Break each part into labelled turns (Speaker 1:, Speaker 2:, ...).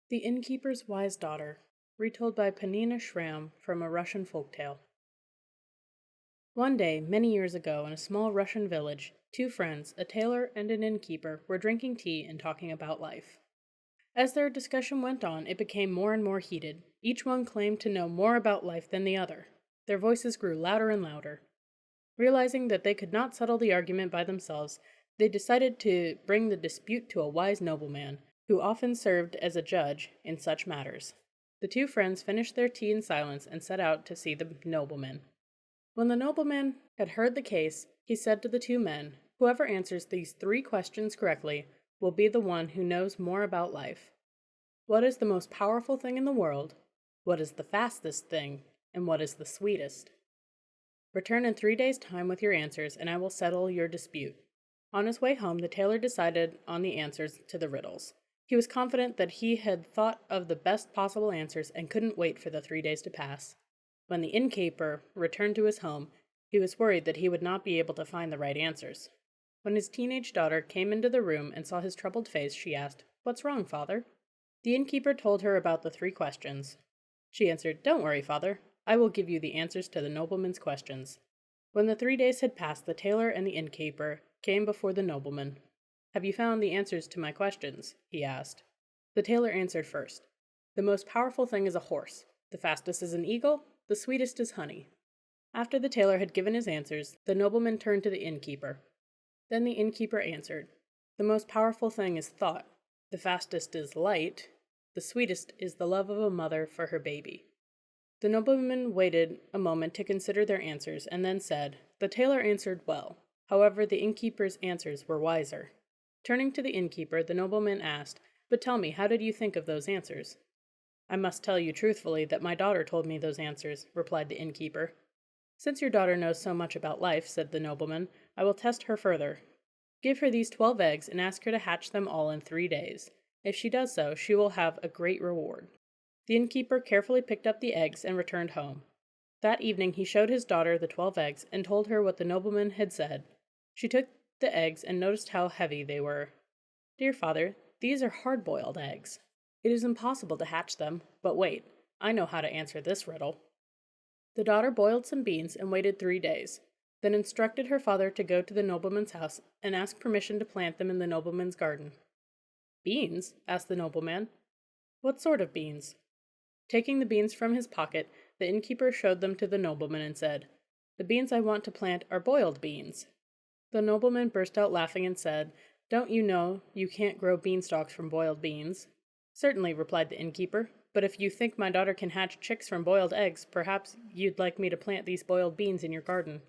Speaker 1: The Innkeeper's Wise Daughter, retold by Panina Shram from a Russian folktale. One day, many years ago, in a small Russian village, two friends, a tailor and an innkeeper, were drinking tea and talking about life. As their discussion went on, it became more and more heated. Each one claimed to know more about life than the other. Their voices grew louder and louder. Realizing that they could not settle the argument by themselves, they decided to bring the dispute to a wise nobleman, who often served as a judge in such matters. The two friends finished their tea in silence and set out to see the nobleman. When the nobleman had heard the case, he said to the two men, "Whoever answers these 3 questions correctly will be the one who knows more about life. What is the most powerful thing in the world? What is the fastest thing? And what is the sweetest? Return in 3 days' time with your answers, and I will settle your dispute." On his way home, the tailor decided on the answers to the riddles. He was confident that he had thought of the best possible answers and couldn't wait for the 3 days to pass. When the innkeeper returned to his home, he was worried that he would not be able to find the right answers. When his teenage daughter came into the room and saw his troubled face, she asked, "What's wrong, father?" The innkeeper told her about the 3 questions. She answered, "Don't worry, father. I will give you the answers to the nobleman's questions." When the 3 days had passed, the tailor and the innkeeper came before the nobleman. "Have you found the answers to my questions?" he asked. The tailor answered first. "The most powerful thing is a horse. The fastest is an eagle. The sweetest is honey." After the tailor had given his answers, the nobleman turned to the innkeeper. Then the innkeeper answered, "The most powerful thing is thought. The fastest is light. The sweetest is the love of a mother for her baby." The nobleman waited a moment to consider their answers and then said, "The tailor answered well. However, the innkeeper's answers were wiser." Turning to the innkeeper, the nobleman asked, "But tell me, how did you think of those answers?" "I must tell you truthfully that my daughter told me those answers," replied the innkeeper. "Since your daughter knows so much about life," said the nobleman, "I will test her further. Give her these 12 eggs and ask her to hatch them all in 3 days. If she does so, she will have a great reward." The innkeeper carefully picked up the eggs and returned home. That evening he showed his daughter the 12 eggs and told her what the nobleman had said. She took the eggs and noticed how heavy they were. "Dear father, these are hard-boiled eggs. It is impossible to hatch them, but wait, I know how to answer this riddle." The daughter boiled some beans and waited 3 days, then instructed her father to go to the nobleman's house and ask permission to plant them in the nobleman's garden. "Beans?" asked the nobleman. "What sort of beans?" Taking the beans from his pocket, the innkeeper showed them to the nobleman and said, "The beans I want to plant are boiled beans." The nobleman burst out laughing and said, "Don't you know you can't grow beanstalks from boiled beans?" "Certainly," replied the innkeeper, "but if you think my daughter can hatch chicks from boiled eggs, perhaps you'd like me to plant these boiled beans in your garden."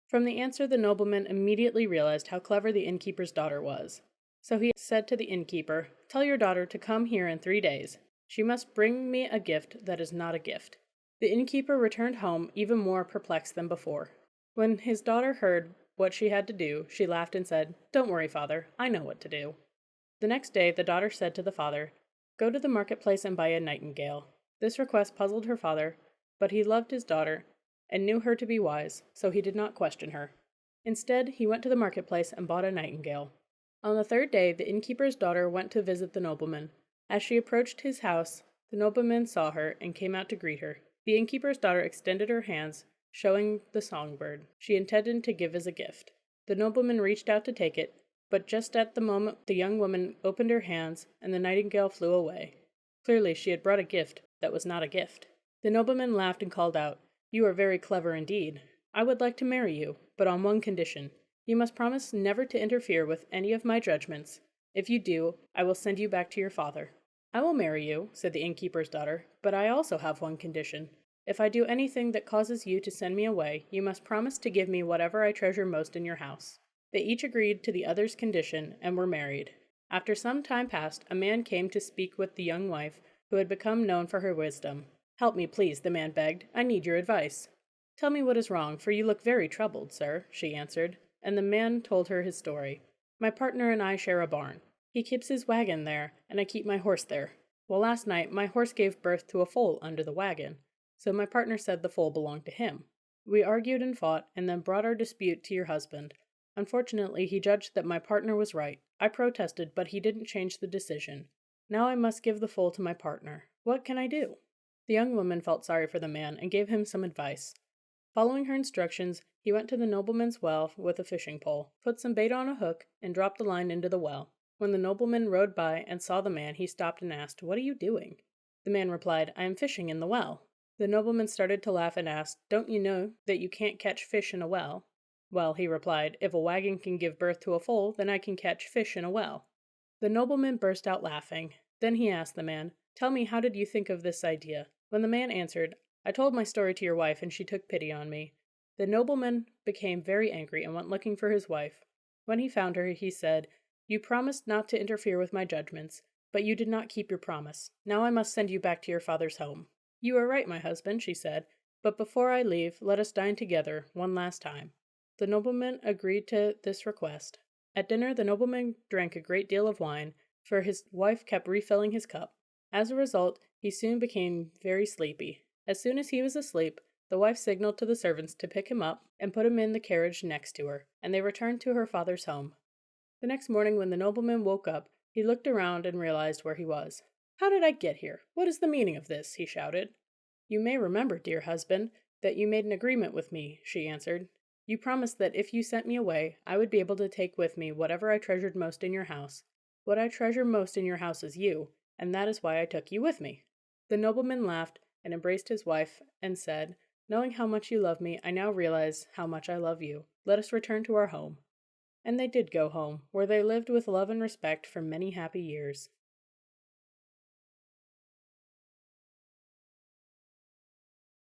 Speaker 1: From the answer, the nobleman immediately realized how clever the innkeeper's daughter was. So he said to the innkeeper, "Tell your daughter to come here in 3 days. She must bring me a gift that is not a gift." The innkeeper returned home even more perplexed than before. When his daughter heard what she had to do, she laughed and said, "Don't worry, father, I know what to do." The next day, the daughter said to the father, "Go to the marketplace and buy a nightingale." This request puzzled her father, but he loved his daughter and knew her to be wise, so he did not question her. Instead, he went to the marketplace and bought a nightingale. On the 3rd day, the innkeeper's daughter went to visit the nobleman. As she approached his house, the nobleman saw her and came out to greet her. The innkeeper's daughter extended her hands, showing the songbird she intended to give as a gift. The nobleman reached out to take it, but just at the moment the young woman opened her hands and the nightingale flew away. Clearly she had brought a gift that was not a gift. The nobleman laughed and called out, "You are very clever indeed. I would like to marry you, but on one condition. You must promise never to interfere with any of my judgments. If you do, I will send you back to your father." "I will marry you," said the innkeeper's daughter, "but I also have one condition. If I do anything that causes you to send me away, you must promise to give me whatever I treasure most in your house." They each agreed to the other's condition and were married. After some time passed, a man came to speak with the young wife, who had become known for her wisdom. "Help me, please," the man begged. "I need your advice." "Tell me what is wrong, for you look very troubled, sir," she answered, and the man told her his story. "My partner and I share a barn. He keeps his wagon there, and I keep my horse there. Well, last night my horse gave birth to a foal under the wagon, so my partner said the foal belonged to him. We argued and fought, and then brought our dispute to your husband. Unfortunately, he judged that my partner was right. I protested, but he didn't change the decision. Now I must give the foal to my partner. What can I do?" The young woman felt sorry for the man and gave him some advice. Following her instructions, he went to the nobleman's well with a fishing pole, put some bait on a hook, and dropped the line into the well. When the nobleman rode by and saw the man, he stopped and asked, "What are you doing?" The man replied, "I am fishing in the well." The nobleman started to laugh and asked, "Don't you know that you can't catch fish in a well?" "Well," he replied, "if a wagon can give birth to a foal, then I can catch fish in a well." The nobleman burst out laughing. Then he asked the man, "Tell me, how did you think of this idea?" When the man answered, "I told my story to your wife, and she took pity on me." The nobleman became very angry and went looking for his wife. When he found her, he said, "You promised not to interfere with my judgments, but you did not keep your promise. Now I must send you back to your father's home." "You are right, my husband," she said, "but before I leave, let us dine together one last time." The nobleman agreed to this request. At dinner, the nobleman drank a great deal of wine, for his wife kept refilling his cup. As a result, he soon became very sleepy. As soon as he was asleep, the wife signaled to the servants to pick him up and put him in the carriage next to her, and they returned to her father's home. The next morning, when the nobleman woke up, he looked around and realized where he was. "How did I get here? What is the meaning of this?" he shouted. "You may remember, dear husband, that you made an agreement with me," she answered. "You promised that if you sent me away, I would be able to take with me whatever I treasured most in your house. What I treasure most in your house is you, and that is why I took you with me." The nobleman laughed and embraced his wife and said, "Knowing how much you love me, I now realize how much I love you. Let us return to our home." And they did go home, where they lived with love and respect for many happy years.